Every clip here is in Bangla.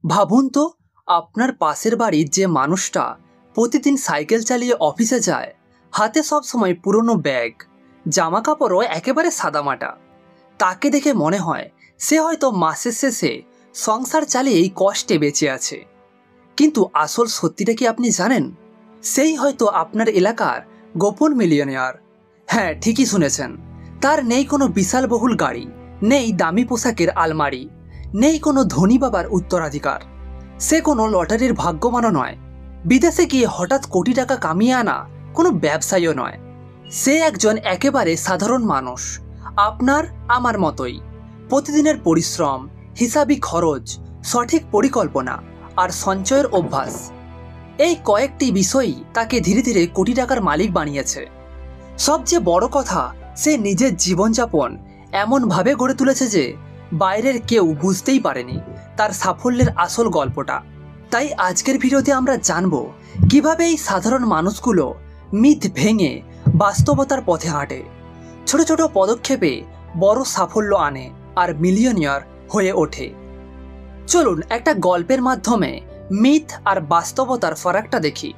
ভাবুন তো, আপনার পাশের বাড়ির যে মানুষটা প্রতিদিন সাইকেল চালিয়ে অফিসে যায়, হাতে সবসময় পুরনো ব্যাগ, জামা কাপড়ও একেবারে সাদামাটা, তাকে দেখে মনে হয় সে হয়তো মাসের শেষে সংসার চালিয়েই কষ্টে বেঁচে আছে। কিন্তু আসল সত্যিটা কি আপনি জানেন? সেই হয়তো আপনার এলাকার গোপন মিলিয়নিয়ার। হ্যাঁ, ঠিকই শুনেছেন। তার নেই কোনো বিশালবহুল গাড়ি, নেই দামি পোশাকের আলমারি, নেই কোনো ধনী বাবার উত্তরাধিকার। সে কোনো লটারির ভাগ্যবানও নয়, বিদেশে গিয়ে হঠাৎ কোটি টাকা কামিয়ে আনা কোনো ব্যবসায়ীও নয়। সে একজন একেবারে সাধারণ মানুষ, আপনার আমার মতোই। প্রতিদিনের পরিশ্রম, হিসাবি খরচ, সঠিক পরিকল্পনা আর সঞ্চয়ের অভ্যাস, এই কয়েকটি বিষয়ই তাকে ধীরে ধীরে কোটি টাকার মালিক বানিয়েছে। সবচেয়ে বড় কথা, সে নিজের জীবনযাপন এমনভাবে গড়ে তুলেছে যে বাইরের কেউ বুঝতেই পারেনি তার সাফল্যের আসল গল্পটা। তাই আজকের ভিডিওতে আমরা জানব কিভাবে এই সাধারণ মানুষগুলো মিথ ভেঙে বাস্তবতার পথে হাঁটে, ছোট ছোট পদক্ষেপে বড় সাফল্য আনে আর মিলিয়নিয়ার হয়ে ওঠে। চলুন একটা গল্পের মাধ্যমে মিথ আর বাস্তবতার ফারাকটা দেখি।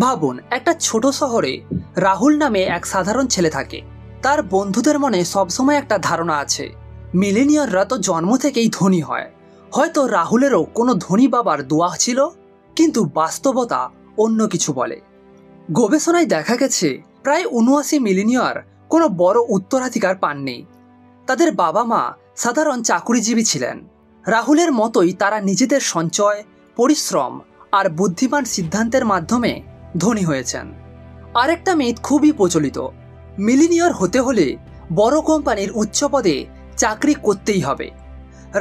ভাবুন, একটা ছোট শহরে রাহুল নামে এক সাধারণ ছেলে থাকে। তার বন্ধুদের মনে সবসময় একটা ধারণা আছে, মিলেনিয়াররা তো জন্ম থেকেই ধনী হয়, হয়তো রাহুলেরও কোনো ধনী বাবার দোয়া ছিল। কিন্তু বাস্তবতা অন্য কিছু বলে। গবেষণায় দেখা গেছে প্রায় ৭৯ মিলিয়নিয়ার কোনো বড় উত্তরাধিকার পাননি। তাদের বাবা মা সাধারণ চাকুরিজীবী ছিলেন। রাহুলের মতোই তারা নিজেদের সঞ্চয়, পরিশ্রম আর বুদ্ধিমান সিদ্ধান্তের মাধ্যমে ধনী হয়েছেন। আরেকটা মিথ খুবই প্রচলিত, মিলিয়নিয়ার হতে হলে বড় কোম্পানির উচ্চ পদে চাকরি করতেই হবে।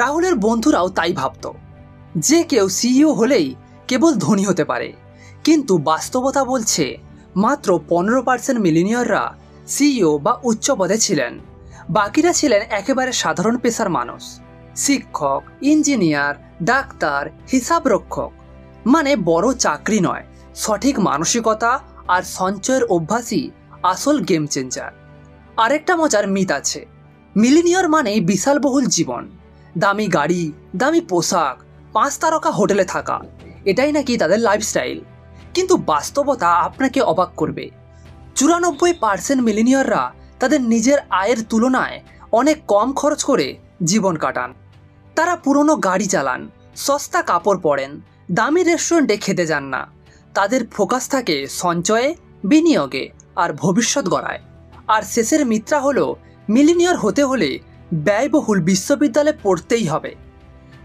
রাহুলের বন্ধুরাও তাই ভাবত, যে কেউ সিইও হলেই কেবল ধনী হতে পারে। কিন্তু বাস্তবতা বলছে মাত্র 15% মিলিয়নিয়াররা সিইও বা উচ্চ পদে ছিলেন। বাকিরা ছিলেন একেবারে সাধারণ পেশার মানুষ, শিক্ষক, ইঞ্জিনিয়ার, ডাক্তার, হিসাবরক্ষক। মানে বড় চাকরি নয়, সঠিক মানসিকতা আর সঞ্চয়ের অভ্যাসই আসল গেম চেঞ্জার। আরেকটা মজার মিথ আছে, মিলিয়নিয়ার মানেই বিশালবহুল জীবন, দামি গাড়ি, দামি পোশাক, 5 তারকা হোটেলে থাকা, এটাই নাকি তাদের লাইফস্টাইল। কিন্তু বাস্তবতা আপনাকে অবাক করবে। 94% মিলিয়নিয়াররা তাদের নিজের আয়ের তুলনায় অনেক কম খরচ করে জীবন কাটান। তারা পুরনো গাড়ি চালান, সস্তা কাপড় পরেন, দামি রেস্টুরেন্টে খেতে যান না। তাদের ফোকাস থাকে সঞ্চয়ে, বিনিয়োগে আর ভবিষ্যৎ গড়ায়। আর শেষের মিথ্যা হলো, মিলিয়নিয়ার হতে হলে ব্যয়বহুল বিশ্ববিদ্যালয়ে পড়তেই হবে।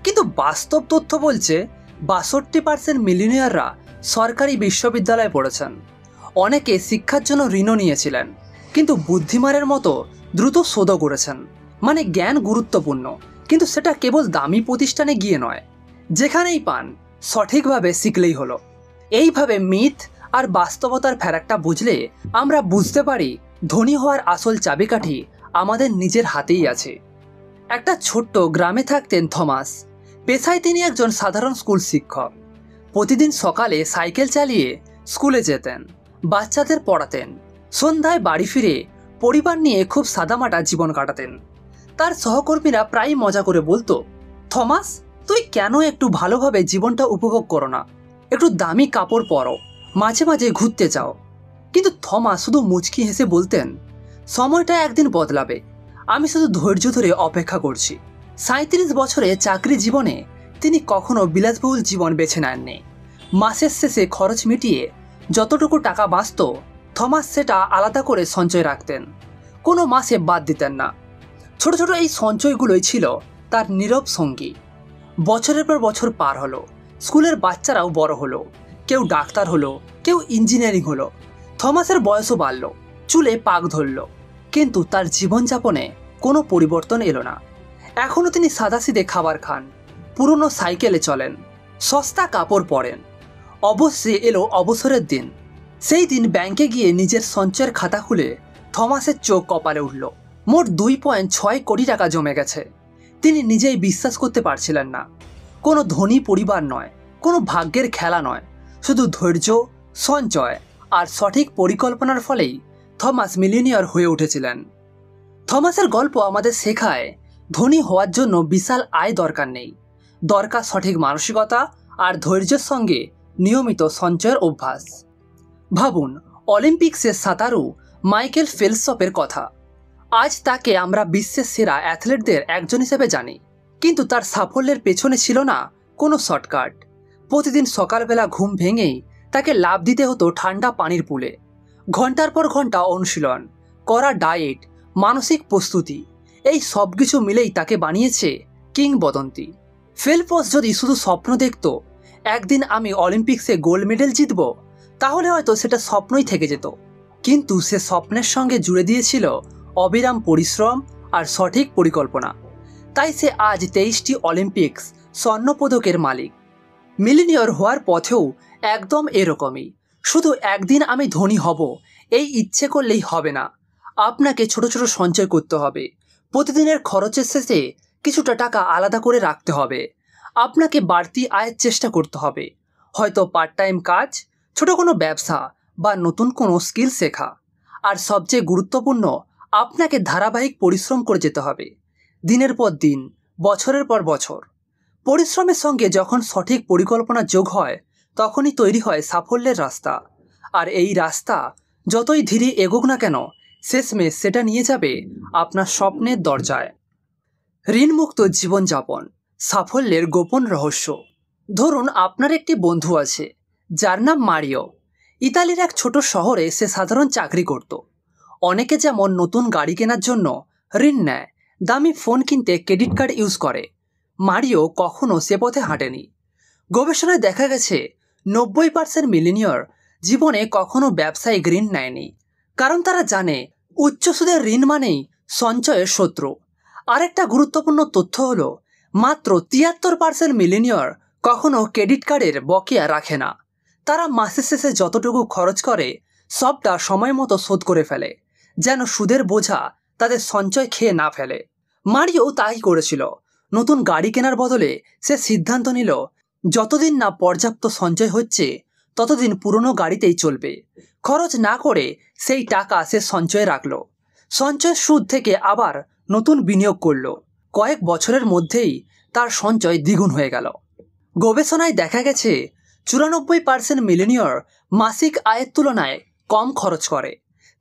কিন্তু বাস্তব তথ্য বলছে 62% মিলিয়নিয়াররা সরকারি বিশ্ববিদ্যালয়ে পড়েছেন। অনেকে শিক্ষার জন্য ঋণও নিয়েছিলেন, কিন্তু বুদ্ধিমানের মতো দ্রুত শোধও করেছেন। মানে জ্ঞান গুরুত্বপূর্ণ, কিন্তু সেটা কেবল দামি প্রতিষ্ঠানে গিয়ে নয়, যেখানেই পান সঠিকভাবে শিখলেই হলো। এইভাবে মিথ আর বাস্তবতার ফারাকটা বুঝলে আমরা বুঝতে পারি ধনী হওয়ার আসল চাবিকাঠি আমাদের নিজের হাতেই আছে। একটা ছোট্ট গ্রামে থাকতেন থমাস। পেশায় তিনি একজন সাধারণ স্কুল শিক্ষক। প্রতিদিন সকালে সাইকেল চালিয়ে স্কুলে যেতেন, বাচ্চাদের পড়াতেন, সন্ধ্যায় বাড়ি ফিরে পরিবার নিয়ে খুব সাদামাটা জীবন কাটাতেন। তার সহকর্মীরা প্রায়ই মজা করে বলতো, থমাস, তুই কেন একটু ভালোভাবে জীবনটা উপভোগ করো না? একটু দামি কাপড় পরো, মাঝে মাঝে ঘুরতে যাও। কিন্তু থমাস শুধু মুচকি হেসে বলতেন, সময়টা একদিন বদলাবে, আমি শুধু ধৈর্য ধরে অপেক্ষা করছি। 37 বছরে চাকরি জীবনে তিনি কখনো বিলাসবহুল জীবন বেছে নেননি। মাসের শেষে খরচ মিটিয়ে যতটুকু টাকা বাঁচত, থমাস সেটা আলাদা করে সঞ্চয় রাখতেন, কোনো মাসে বাদ দিতেন না। ছোট ছোট এই সঞ্চয়গুলোই ছিল তার নীরব সঙ্গী। বছরের পর বছর পার হলো, স্কুলের বাচ্চারাও বড় হলো, কেউ ডাক্তার হলো, কেউ ইঞ্জিনিয়ারিং হলো। থমাসের বয়সও বাড়ল, চুলে পাক ধরল, কিন্তু তার জীবনযাপনে কোনো পরিবর্তন এলো না। এখনও তিনি সাদাসিধে খাবার খান, পুরনো সাইকেলে চলেন, সস্তা কাপড় পরেন। অবশ্যই এলো অবসরের দিন। সেই দিন ব্যাংকে গিয়ে নিজের সঞ্চয়ের খাতা খুলে থমাসের চোখ কপালে উঠল। মোট 2.6 কোটি টাকা জমে গেছে। তিনি নিজেই বিশ্বাস করতে পারছিলেন না। কোনো ধনী পরিবার নয়, কোনো ভাগ্যের খেলা নয়, শুধু ধৈর্য, সঞ্চয় আর সঠিক পরিকল্পনার ফলেই থমাস মিলিয়নিয়ার হয়ে উঠেছিলেন। থমাসের গল্প আমাদের শেখায়, ধনী হওয়ার জন্য বিশাল আয় দরকার নেই, দরকার সঠিক মানসিকতা আর ধৈর্যের সঙ্গে নিয়মিত সঞ্চয়ের অভ্যাস। ভাবুন অলিম্পিক্সের সাঁতারু মাইকেল ফেলপসের কথা। আজ তাকে আমরা বিশ্বের সেরা অ্যাথলেটদের একজন হিসেবে জানি, কিন্তু তার সাফল্যের পেছনে ছিল না কোনো শর্টকাট। প্রতিদিন সকালবেলা ঘুম ভেঙেই তাকে লাফ দিতে হতো ঠান্ডা পানির পুলে। ঘন্টার পর ঘন্টা অনুশীলন, করা ডায়েট, মানসিক প্রস্তুতি, এই সব কিছু মিলেই তাকে বানিয়েছে কিংবদন্তি। ফেলপস যদি শুধু স্বপ্ন দেখত একদিন আমি অলিম্পিক্সে গোল্ড মেডেল জিতব, তাহলে হয়তো সেটা স্বপ্নই থেকে যেত। কিন্তু সে স্বপ্নের সঙ্গে জুড়ে দিয়েছিল অবিরাম পরিশ্রম আর সঠিক পরিকল্পনা। তাই সে আজ 23টি অলিম্পিক্স স্বর্ণপদকের মালিক। মিলিনিয়র হওয়ার পথেও একদম এরকমই। শুধু একদিন আমি ধনী হব এই ইচ্ছে করলেই হবে না। আপনাকে ছোট ছোট সঞ্চয় করতে হবে। প্রতিদিনের খরচের শেষে কিছুটা টাকা আলাদা করে রাখতে হবে। আপনাকে বাড়তি আয়ের চেষ্টা করতে হবে, হয়তো পার্ট টাইম কাজ, ছোট কোনো ব্যবসা বা নতুন কোনো স্কিল শেখা। আর সবচেয়ে গুরুত্বপূর্ণ, আপনাকে ধারাবাহিক পরিশ্রম করে যেতে হবে, দিনের পর দিন, বছরের পর বছর। পরিশ্রমের সঙ্গে যখন সঠিক পরিকল্পনা যোগ হয়, তখনই তৈরি হয় সাফল্যের রাস্তা। আর এই রাস্তা যতই ধীরে এগোক না কেন, শেষমেশ সেটা নিয়ে যাবে আপনার স্বপ্নের দরজায়। ঋণমুক্ত জীবনযাপন, সাফল্যের গোপন রহস্য। ধরুন আপনার একটি বন্ধু আছে যার নাম মারিও। ইতালির এক ছোট শহরে সে সাধারণ চাকরি করত। অনেকে যেমন নতুন গাড়ি কেনার জন্য ঋণ নেয়, দামি ফোন কিনতে ক্রেডিট কার্ড ইউজ করে, মারিও কখনো সে পথে হাঁটেনি। গবেষণায় দেখা গেছে 90% মিলিনিয়র জীবনে কখনো ব্যবসায়িক ঋণ নেয়নি, কারণ তারা জানে উচ্চ সুদের ঋণ মানেই সঞ্চয়ের শত্রু। আরেকটা গুরুত্বপূর্ণ তথ্য হলো মাত্র 73% মিলিনিয়র কখনো ক্রেডিট কার্ডের বকেয়া রাখে না। তারা মাসের শেষে যতটুকু খরচ করে সবটা সময় মতো শোধ করে ফেলে, যেন সুদের বোঝা তাদের সঞ্চয় খেয়ে না ফেলে। মারিও তাই করেছিল। নতুন গাড়ি কেনার বদলে সে সিদ্ধান্ত নিল যতদিন না পর্যাপ্ত সঞ্চয় হচ্ছে ততদিন পুরনো গাড়িতেই চলবে। খরচ না করে সেই টাকা সে সঞ্চয়ে রাখল। সঞ্চয়ের সুদ থেকে আবার নতুন বিনিয়োগ করল। কয়েক বছরের মধ্যেই তার সঞ্চয় দ্বিগুণ হয়ে গেল। গবেষণায় দেখা গেছে 94% মিলিনিয়র মাসিক আয়ের তুলনায় কম খরচ করে।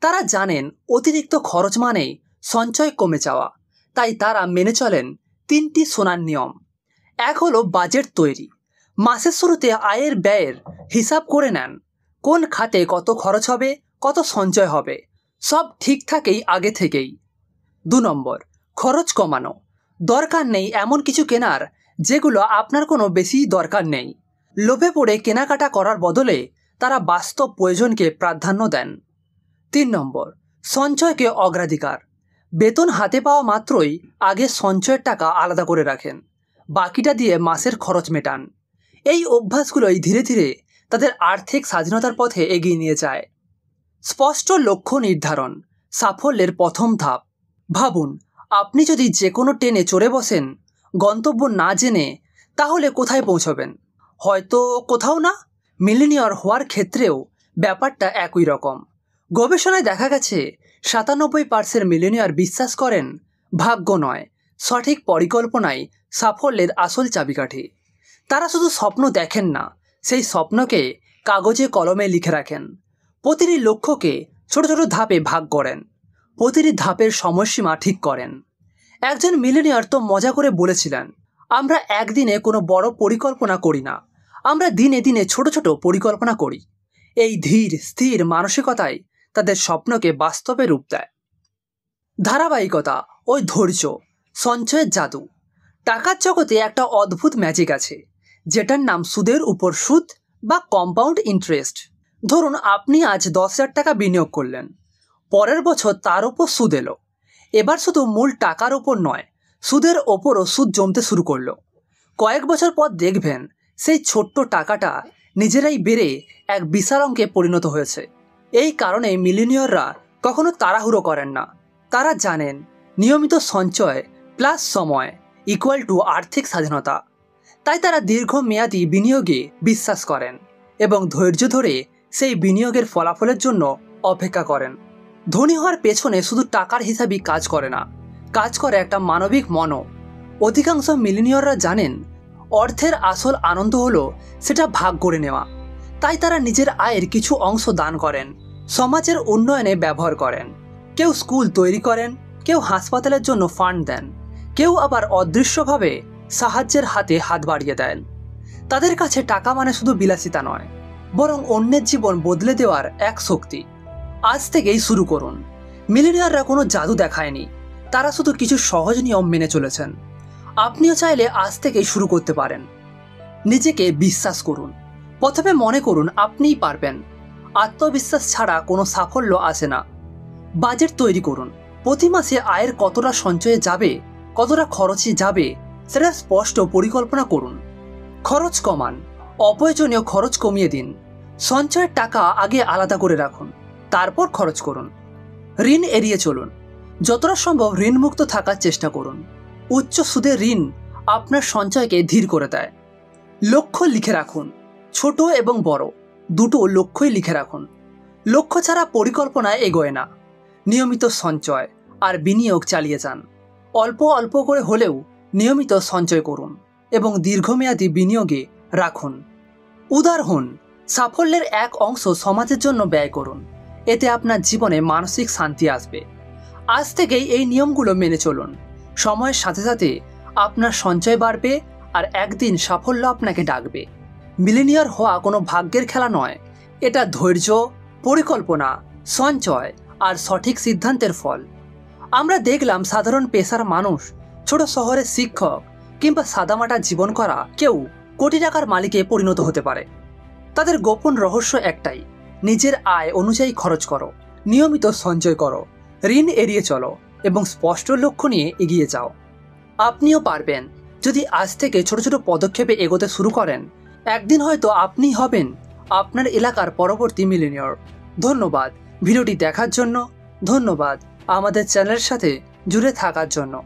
তারা জানেন অতিরিক্ত খরচ মানেই সঞ্চয় কমে যাওয়া। তাই তারা মেনে চলেন 3টি সোনার নিয়ম। এক হলো বাজেট তৈরি। মাসের শুরুতে আয়ের ব্যয়ের হিসাব করে নেন, কোন খাতে কত খরচ হবে, কত সঞ্চয় হবে, সব ঠিক থাকেই আগে থেকেই। 2 নম্বর, খরচ কমানো। দরকার নেই এমন কিছু কেনার যেগুলো আপনার কোনো বেশি দরকার নেই। লোভে পড়ে কেনাকাটা করার বদলে তারা বাস্তব প্রয়োজনকে প্রাধান্য দেন। 3 নম্বর, সঞ্চয়কে অগ্রাধিকার। বেতন হাতে পাওয়া মাত্রই আগে সঞ্চয়ের টাকা আলাদা করে রাখেন, বাকিটা দিয়ে মাসের খরচ মেটান। এই অভ্যাসগুলোই ধীরে ধীরে তাদের আর্থিক স্বাধীনতার পথে এগিয়ে নিয়ে যায়। স্পষ্ট লক্ষ্য নির্ধারণ, সাফল্যের প্রথম ধাপ। ভাবুন আপনি যদি যে কোনো ট্রেনে চড়ে বসেন, গন্তব্য না জেনে, তাহলে কোথায় পৌঁছবেন? হয়তো কোথাও না। মিলিনিয়র হওয়ার ক্ষেত্রেও ব্যাপারটা একই রকম। গবেষণায় দেখা গেছে 97% মিলিনিয়র বিশ্বাস করেন ভাগ্য নয়, সঠিক পরিকল্পনাই সাফল্যের আসল চাবিকাঠি। তারা শুধু স্বপ্ন দেখেন না, সেই স্বপ্নকে কাগজে কলমে লিখে রাখেন। প্রতিটি লক্ষ্যকে ছোট ছোট ধাপে ভাগ করেন, প্রতিটি ধাপের সময়সীমা ঠিক করেন। একজন মিলিনিয়র তো মজা করে বলেছিলেন, আমরা একদিনে কোনো বড় পরিকল্পনা করি না, আমরা দিনে দিনে ছোট ছোট পরিকল্পনা করি। এই ধীর স্থির মানসিকতাই তাদের স্বপ্নকে বাস্তবে রূপ দেয়। ধারাবাহিকতা ও ধৈর্য, সঞ্চয়ের জাদু। টাকার জগতে একটা অদ্ভুত ম্যাজিক আছে, যেটার নাম সুদের উপর সুদ বা কম্পাউন্ড ইন্টারেস্ট। ধরুন আপনি আজ 10,000 টাকা বিনিয়োগ করলেন, পরের বছর তার উপর সুদ এলো। এবার শুধু মূল টাকার ওপর নয়, সুদের ওপরও সুদ জমতে শুরু করলো। কয়েক বছর পর দেখবেন সেই ছোট্ট টাকাটা নিজেরাই বেড়ে এক বিশাল অঙ্কে পরিণত হয়েছে। এই কারণে মিলিনিয়ররা কখনো তাড়াহুড়ো করেন না। তারা জানেন নিয়মিত সঞ্চয় প্লাস সময় ইকুয়াল টু আর্থিক স্বাধীনতা। তাই তারা দীর্ঘমেয়াদী বিনিয়োগে বিশ্বাস করেন এবং ধৈর্য ধরে সেই বিনিয়োগের ফলাফলের জন্য অপেক্ষা করেন। ধনী হওয়ার পেছনে শুধু টাকার হিসাবই কাজ করে না, কাজ করে একটা মানবিক মনও। অধিকাংশ মিলিনিয়ররা জানেন অর্থের আসল আনন্দ হলো সেটা ভাগ করে নেওয়া। তাই তারা নিজের আয়ের কিছু অংশ দান করেন, সমাজের উন্নয়নে ব্যবহার করেন। কেউ স্কুল তৈরি করেন, কেউ হাসপাতালের জন্য ফান্ড দেন, কেউ আবার অদৃশ্যভাবে সাহায্যের হাতে হাত বাড়িয়ে দেন। তাদের কাছে টাকা মানে শুধু বিলাসিতা নয়, বরং অন্যের জীবন বদলে দেওয়ার এক শক্তি। আজ থেকেই শুরু করুন। মিলিনিয়াররা কোনো জাদু দেখায়নি, তারা শুধু কিছু সহজ নিয়ম মেনে চলেছেন। আপনিও চাইলে আজ থেকেই শুরু করতে পারেন। নিজেকে বিশ্বাস করুন। প্রথমে মনে করুন আপনিই পারবেন। আত্মবিশ্বাস ছাড়া কোনো সাফল্য আসে না। বাজেট তৈরি করুন। প্রতি মাসে আয়ের কতটা সঞ্চয়ে যাবে, কতটা খরচে যাবে সেটা স্পষ্ট পরিকল্পনা করুন। খরচ কমান। অপ্রয়োজনীয় খরচ কমিয়ে দিন। সঞ্চয়ের টাকা আগে আলাদা করে রাখুন, তারপর খরচ করুন। ঋণ এড়িয়ে চলুন। যতটা সম্ভব ঋণমুক্ত থাকার চেষ্টা করুন। উচ্চ সুদের ঋণ আপনার সঞ্চয়কে ধীর করে দেয়। লক্ষ্য লিখে রাখুন। ছোট এবং বড় দুটো লক্ষ্যই লিখে রাখুন। লক্ষ্য ছাড়া পরিকল্পনা এগোয় না। নিয়মিত সঞ্চয় আর বিনিয়োগ চালিয়ে যান। অল্প অল্প করে হলেও নিয়মিত সঞ্চয় করুন এবং দীর্ঘমেয়াদী বিনিয়োগে রাখুন। উদার হন। সাফল্যের এক অংশ সমাজের জন্য ব্যয় করুন। এতে আপনার জীবনে মানসিক শান্তি আসবে। আজ থেকেই এই নিয়মগুলো মেনে চলুন। সময়ের সাথে সাথে আপনার সঞ্চয় বাড়বে আর একদিন সাফল্য আপনাকে ডাকবে। মিলেনিয়ার হওয়া কোনো ভাগ্যের খেলা নয়, এটা ধৈর্য, পরিকল্পনা, সঞ্চয় আর সঠিক সিদ্ধান্তের ফল। আমরা দেখলাম সাধারণ পেশার মানুষ, ছোট শহরের শিক্ষক কিংবা সাদামাটা জীবন করা কেউ কোটি টাকার মালিকে পরিণত হতে পারে। তাদের গোপন রহস্য একটাই, নিজের আয় অনুযায়ী খরচ করো, নিয়মিত সঞ্চয় করো, ঋণ এড়িয়ে চলো এবং স্পষ্ট লক্ষ্য নিয়ে এগিয়ে যাও। আপনিও পারবেন যদি আজ থেকে ছোট ছোট পদক্ষেপে এগোতে শুরু করেন। একদিন হয়তো আপনিই হবেন আপনার এলাকার পরবর্তী মিলেনিয়র। ধন্যবাদ ভিডিওটি দেখার জন্য। ধন্যবাদ আমাদের চ্যানেলের সাথে জুড়ে থাকার জন্য।